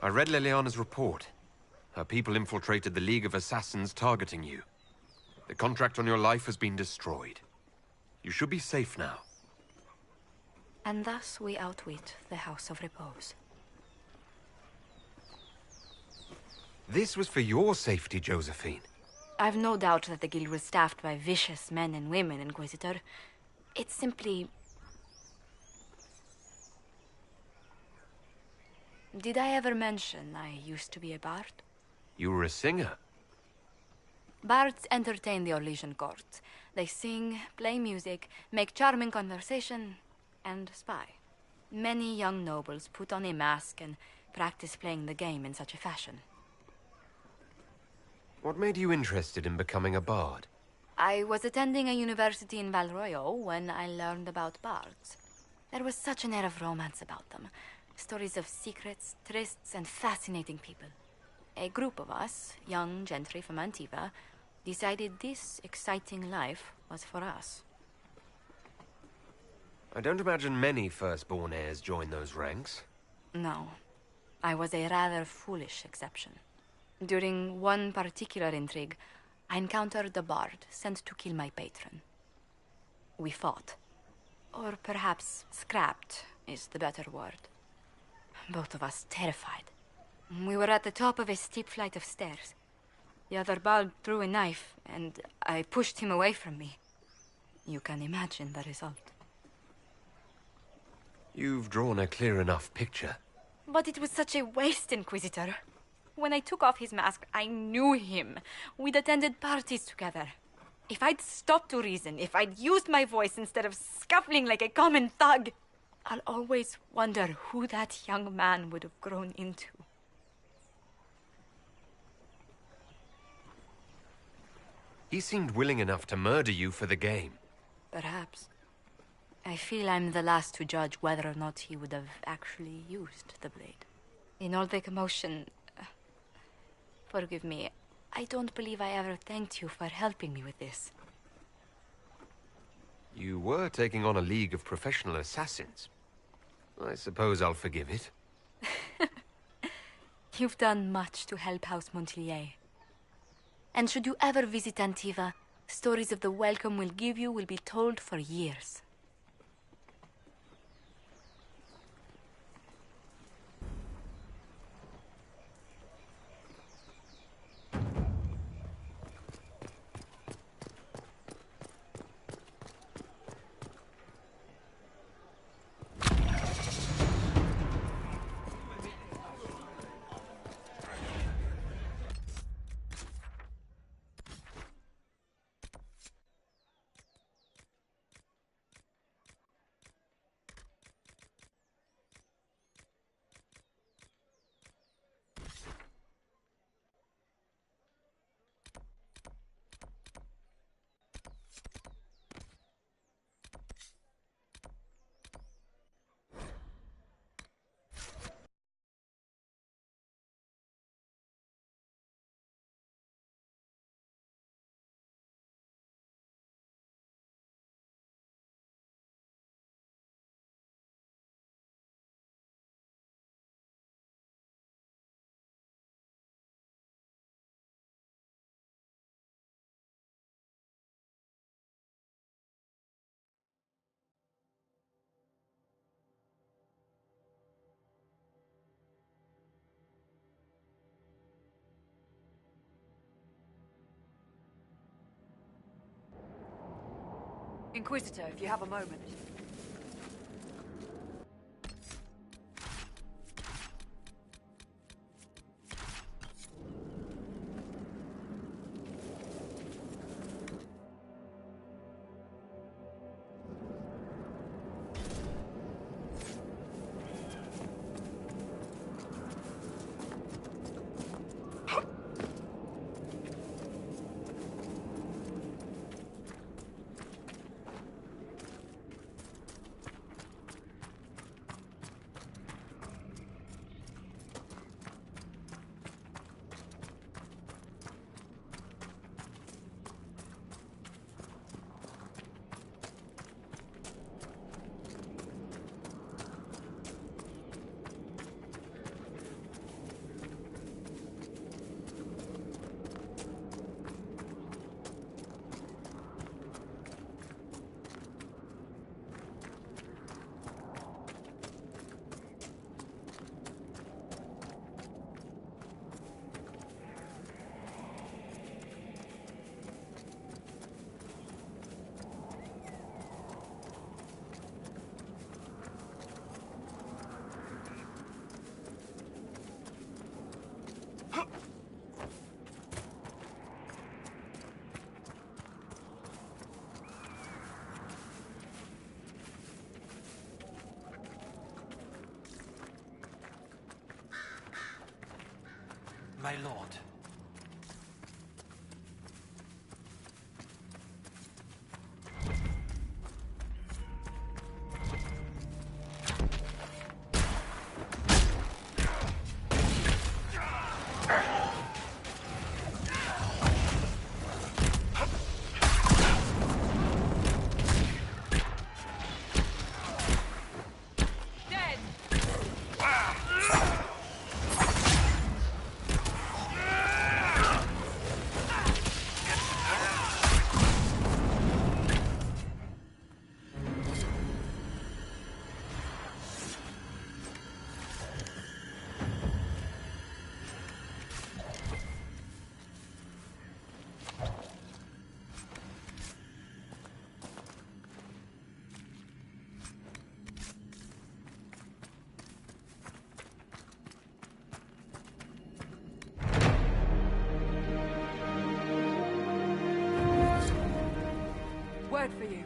I read Liliana's report. Her people infiltrated the League of Assassins targeting you. The contract on your life has been destroyed. You should be safe now. And thus we outwit the House of Repose. This was for your safety, Josephine. I've no doubt that the guild was staffed by vicious men and women, Inquisitor. It's simply... Did I ever mention I used to be a bard? You were a singer. Bards entertain the Orlesian court. They sing, play music, make charming conversation, and spy. Many young nobles put on a mask and practice playing the game in such a fashion. What made you interested in becoming a bard? I was attending a university in Valroyo when I learned about bards. There was such an air of romance about them. Stories of secrets, trysts, and fascinating people. A group of us, young gentry from Antiva, decided this exciting life was for us. I don't imagine many firstborn heirs join those ranks. No. I was a rather foolish exception. During one particular intrigue, I encountered a bard sent to kill my patron. We fought. Or perhaps scrapped is the better word. Both of us terrified. We were at the top of a steep flight of stairs. The other bard threw a knife, and I pushed him away from me. You can imagine the result. You've drawn a clear enough picture. But it was such a waste, Inquisitor. When I took off his mask, I knew him. We'd attended parties together. If I'd stopped to reason, if I'd used my voice instead of scuffling like a common thug, I'll always wonder who that young man would have grown into. He seemed willing enough to murder you for the game. Perhaps. I feel I'm the last to judge whether or not he would have actually used the blade. In all the commotion... forgive me, I don't believe I ever thanked you for helping me with this. You were taking on a league of professional assassins. I suppose I'll forgive it. You've done much to help House Montilier. And should you ever visit Antiva, stories of the welcome we'll give you will be told for years. Inquisitor, if you have a moment. My lord. Word for you.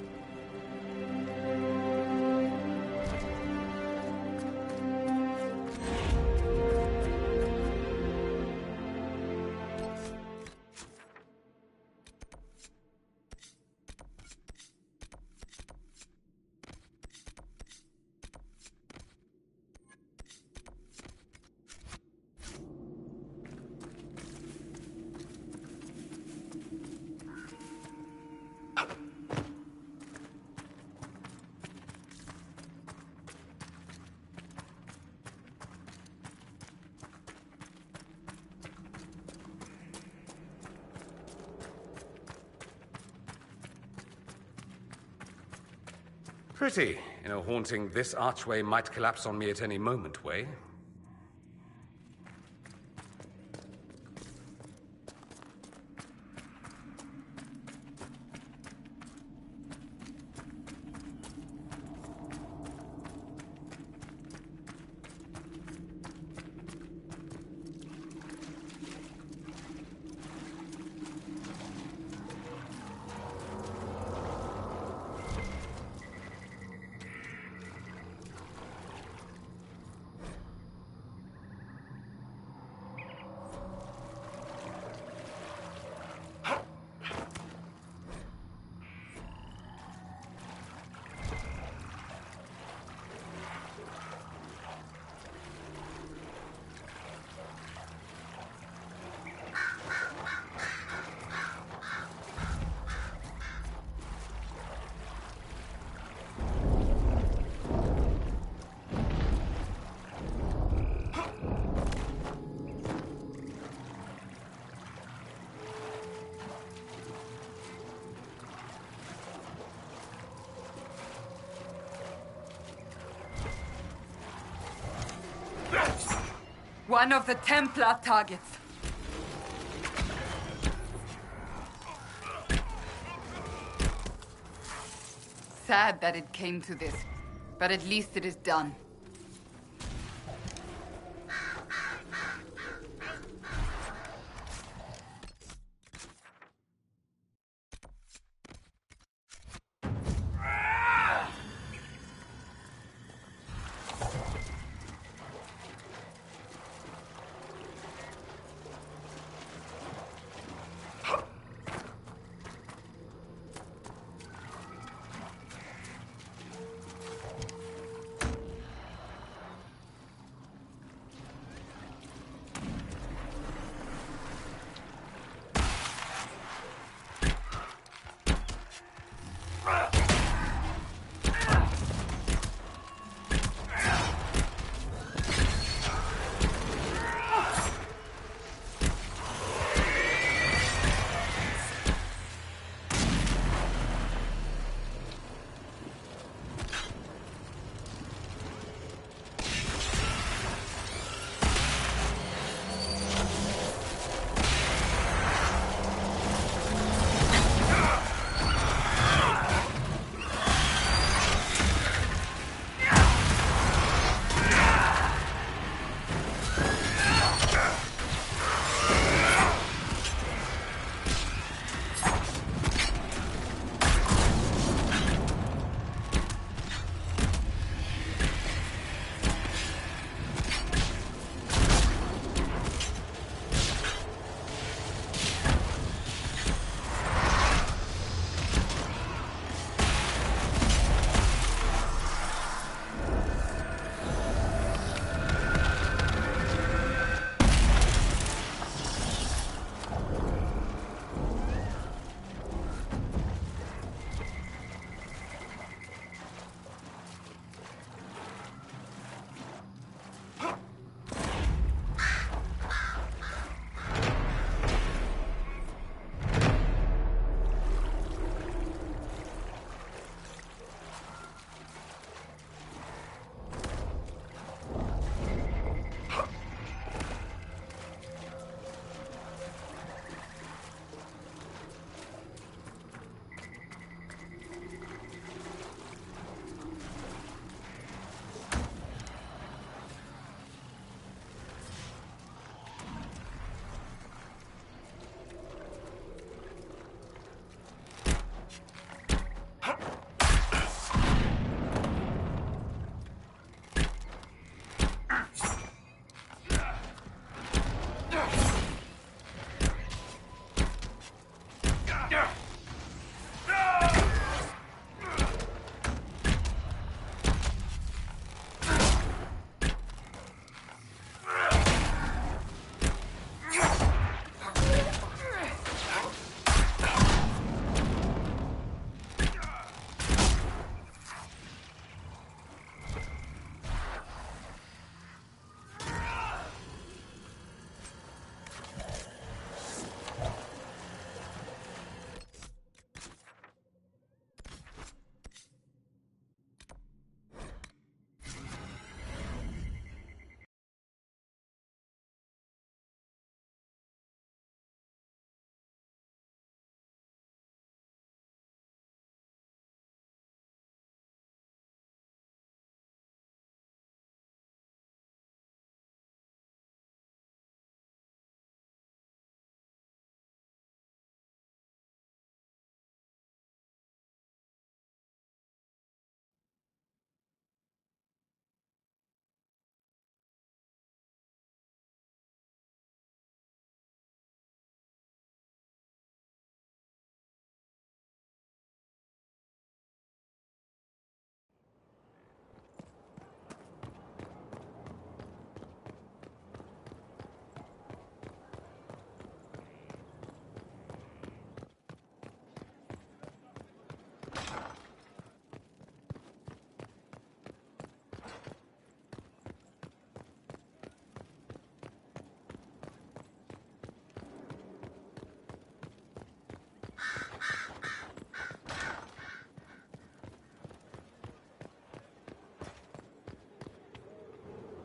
Pretty, in a haunting this archway might collapse on me at any moment way. One of the Templar targets. Sad that it came to this, but at least it is done.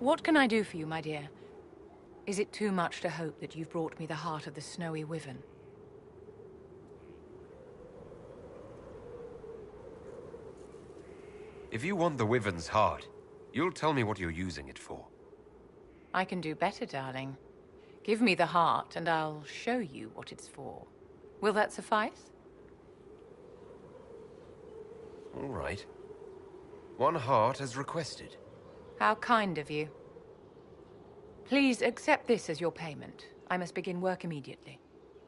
What can I do for you, my dear? Is it too much to hope that you've brought me the heart of the snowy wyvern? If you want the wyvern's heart, you'll tell me what you're using it for. I can do better, darling. Give me the heart, and I'll show you what it's for. Will that suffice? All right. One heart as requested. How kind of you. Please accept this as your payment. I must begin work immediately.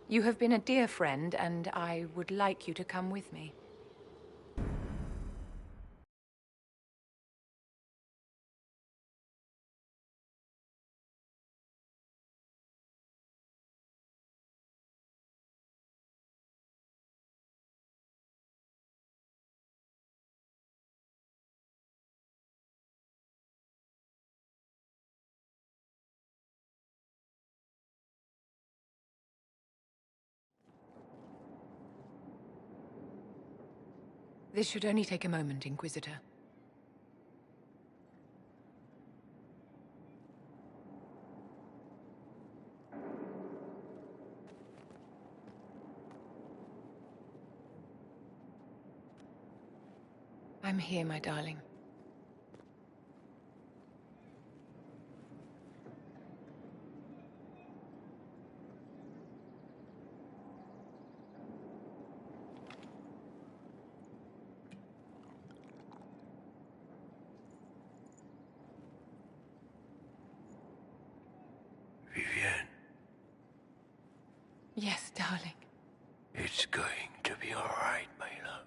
You have been a dear friend, and I would like you to come with me. This should only take a moment, Inquisitor. I'm here, my darling. Vivienne, Yes, darling. it's going to be all right, my love.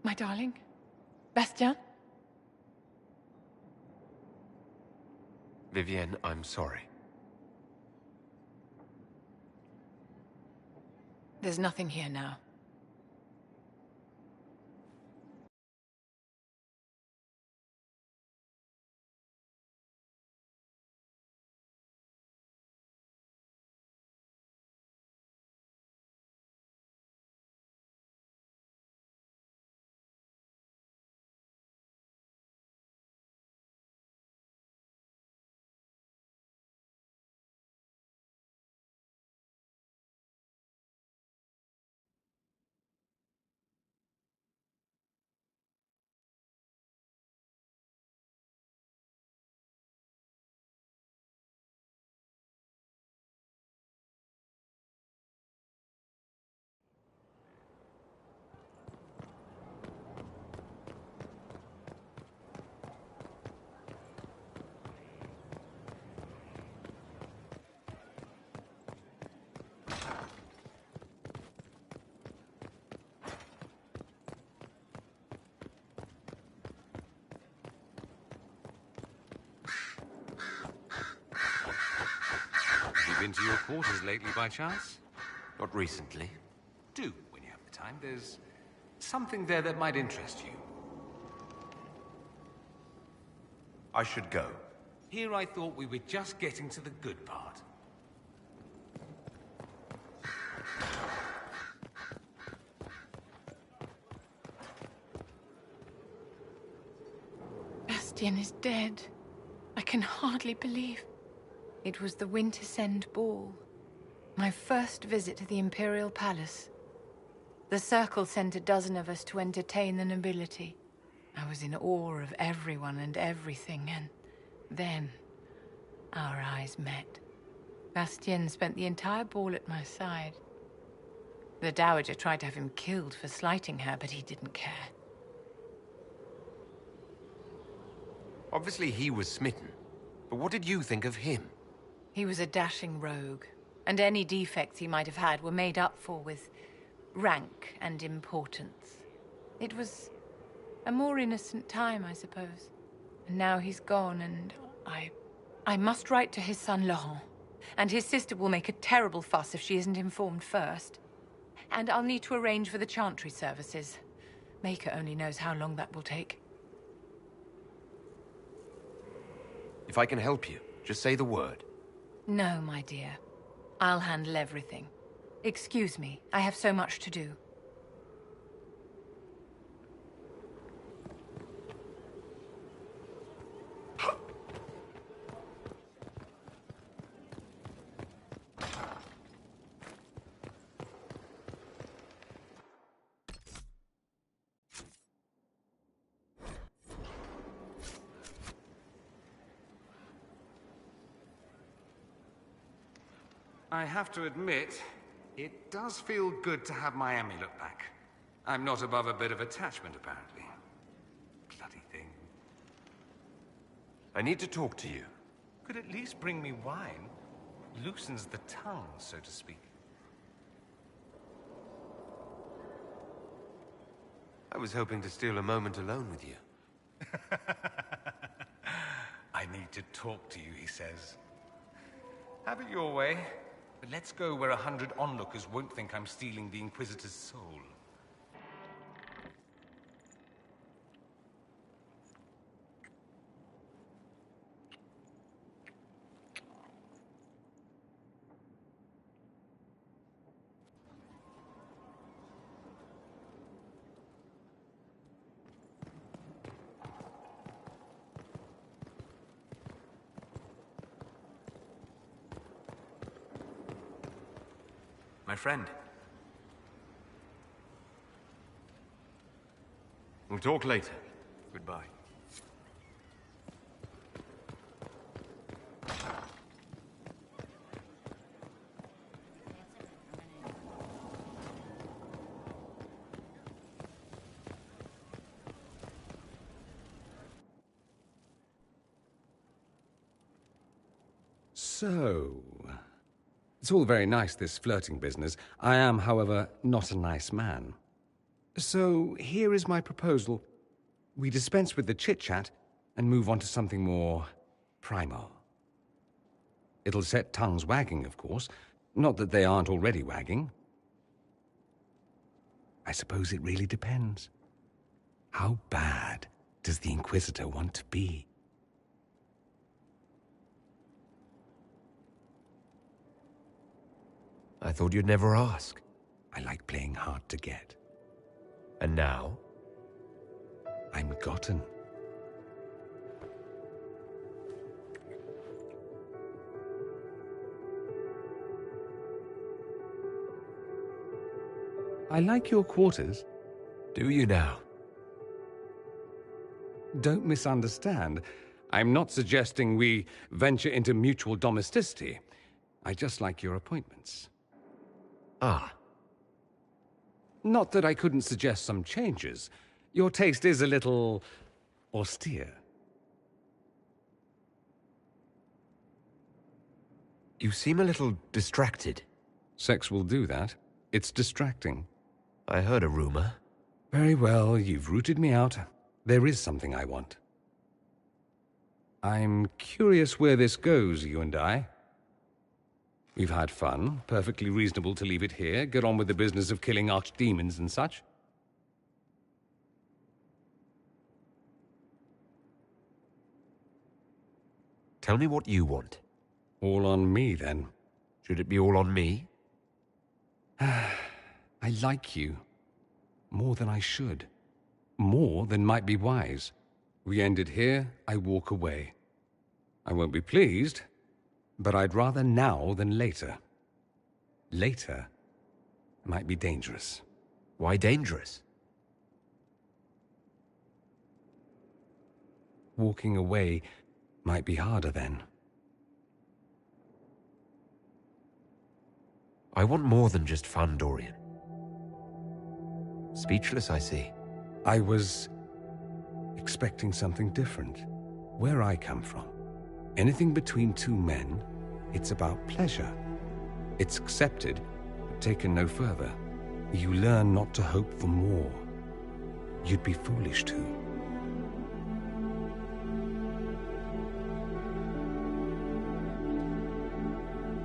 My darling? Bastien? Vivienne, I'm sorry. There's nothing here now. You been to your quarters lately by chance? Not recently. Do, when you have the time. There's something there that might interest you. I should go. Here I thought we were just getting to the good part. Bastien is dead. I can hardly believe. It was the Wintersend Ball. My first visit to the Imperial Palace. The Circle sent a dozen of us to entertain the nobility. I was in awe of everyone and everything, and then our eyes met. Bastien spent the entire ball at my side. The Dowager tried to have him killed for slighting her, but he didn't care. Obviously he was smitten. But what did you think of him? He was a dashing rogue, and any defects he might have had were made up for with rank and importance. It was a more innocent time, I suppose. And now he's gone, and I must write to his son Laurent. And his sister will make a terrible fuss if she isn't informed first. And I'll need to arrange for the chantry services. Maker only knows how long that will take. If I can help you, just say the word. No, my dear. I'll handle everything. Excuse me, I have so much to do. I have to admit, it does feel good to have my amulet back. I'm not above a bit of attachment, apparently. Bloody thing. I need to talk to you. Could at least bring me wine. Loosens the tongue, so to speak. I was hoping to steal a moment alone with you. I need to talk to you, he says. Have it your way, but let's go where 100 onlookers won't think I'm stealing the Inquisitor's soul. My friend. We'll talk later. Goodbye. So... It's all very nice, this flirting business. I am, however, not a nice man. So here is my proposal. We dispense with the chit-chat and move on to something more primal. It'll set tongues wagging, of course. Not that they aren't already wagging. I suppose it really depends. How bad does the Inquisitor want to be? I thought you'd never ask. I like playing hard to get. And now? I'm gotten. I like your quarters. Do you now? Don't misunderstand. I'm not suggesting we venture into mutual domesticity. I just like your appointments. Ah. Not that I couldn't suggest some changes. Your taste is a little austere. You seem a little distracted. Sex will do that. It's distracting. I heard a rumor. Very well, you've rooted me out. There is something I want. I'm curious where this goes, you and I. We've had fun, perfectly reasonable to leave it here, get on with the business of killing archdemons and such. Tell me what you want. All on me, then. Should it be all on me? I like you. More than I should. More than might be wise. We end it here, I walk away. I won't be pleased, but I'd rather now than later. Later might be dangerous. Why dangerous? Walking away might be harder then. I want more than just fun, Dorian. Speechless, I see. I was expecting something different. Where I come from, anything between two men, it's about pleasure. It's accepted, but taken no further. You learn not to hope for more. You'd be foolish to.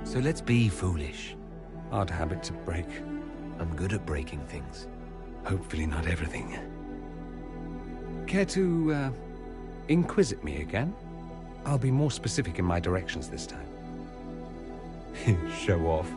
So let's be foolish. Hard habit to break. I'm good at breaking things. Hopefully not everything. Care to, inquisit me again? I'll be more specific in my directions this time. Show off.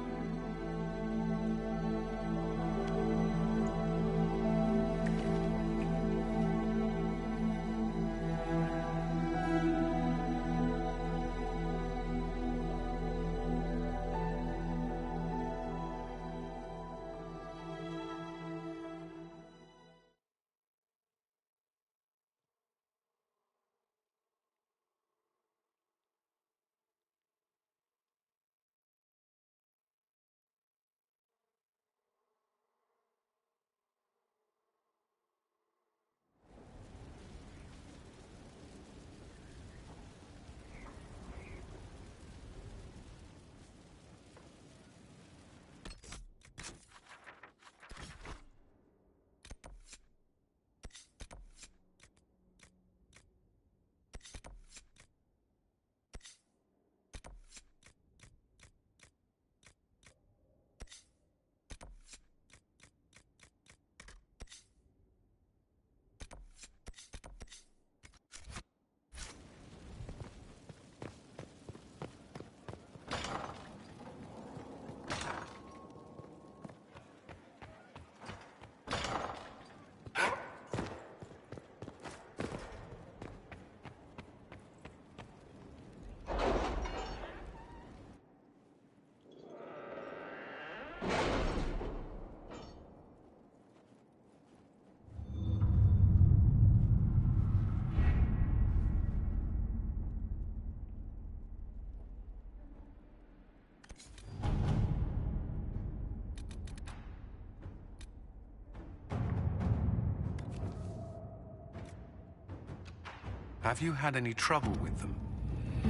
Have you had any trouble with them?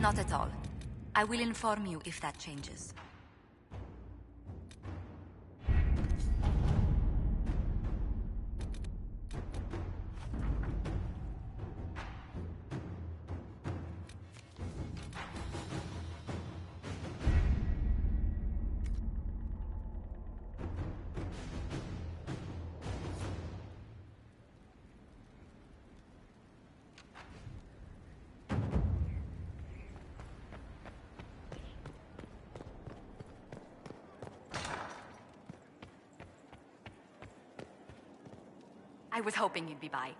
Not at all. I will inform you if that changes. I was hoping you'd be by.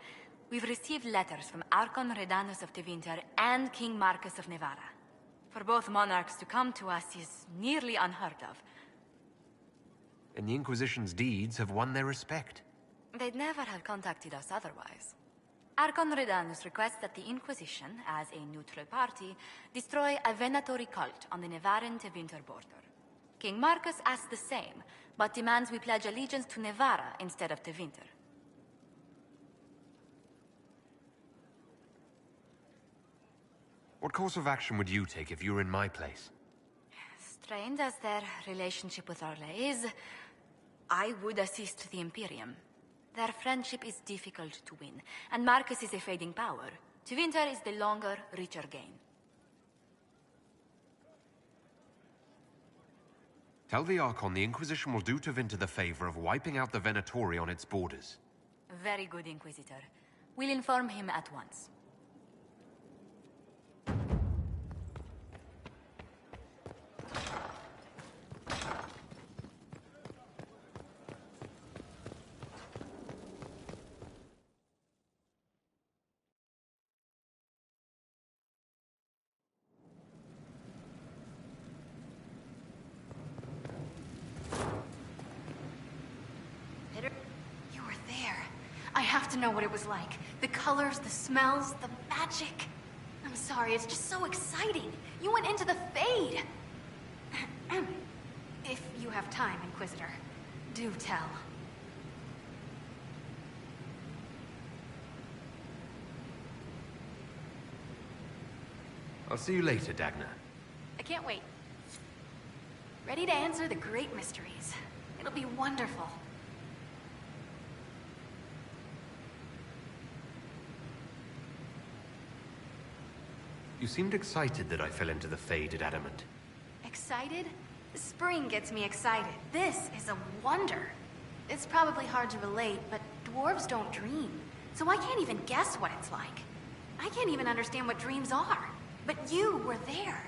We've received letters from Archon Redanus of Tevinter and King Marcus of Nevada. For both monarchs to come to us is nearly unheard of. And the Inquisition's deeds have won their respect. They'd never have contacted us otherwise. Archon Redanus requests that the Inquisition, as a neutral party, destroy a venatory cult on the Nevaran-Tevinter border. King Marcus asks the same, but demands we pledge allegiance to Nevada instead of Tevinter. What course of action would you take if you were in my place? Strained as their relationship with Orle is, I would assist the Imperium. Their friendship is difficult to win, and Marcus is a fading power. Tevinter is the longer, richer gain. Tell the Archon the Inquisition will do Tevinter the favor of wiping out the Venatori on its borders. Very good, Inquisitor. We'll inform him at once. You were there. I have to know what it was like. The colors, the smells, the magic. I'm sorry, it's just so exciting. You went into the Fade. If you have time, Inquisitor, do tell. I'll see you later, Dagna. I can't wait. Ready to answer the great mysteries. It'll be wonderful. You seemed excited that I fell into the faded adamant. Excited? The spring gets me excited. This is a wonder. It's probably hard to relate, but dwarves don't dream. So I can't even guess what it's like. I can't even understand what dreams are. But you were there.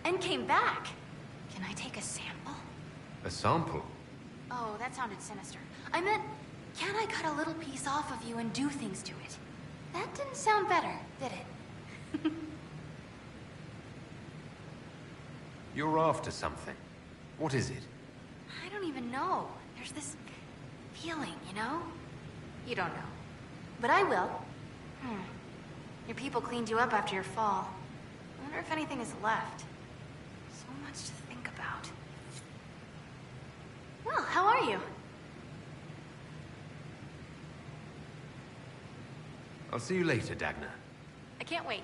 And came back. Can I take a sample? A sample? Oh, that sounded sinister. I meant, can I cut a little piece off of you and do things to it? That didn't sound better, did it? You're after something. What is it? I don't even know. There's this feeling, you know? You don't know. But I will. Your people cleaned you up after your fall. I wonder if anything is left. So much to think about. Well, how are you? I'll see you later, Dagna. I can't wait.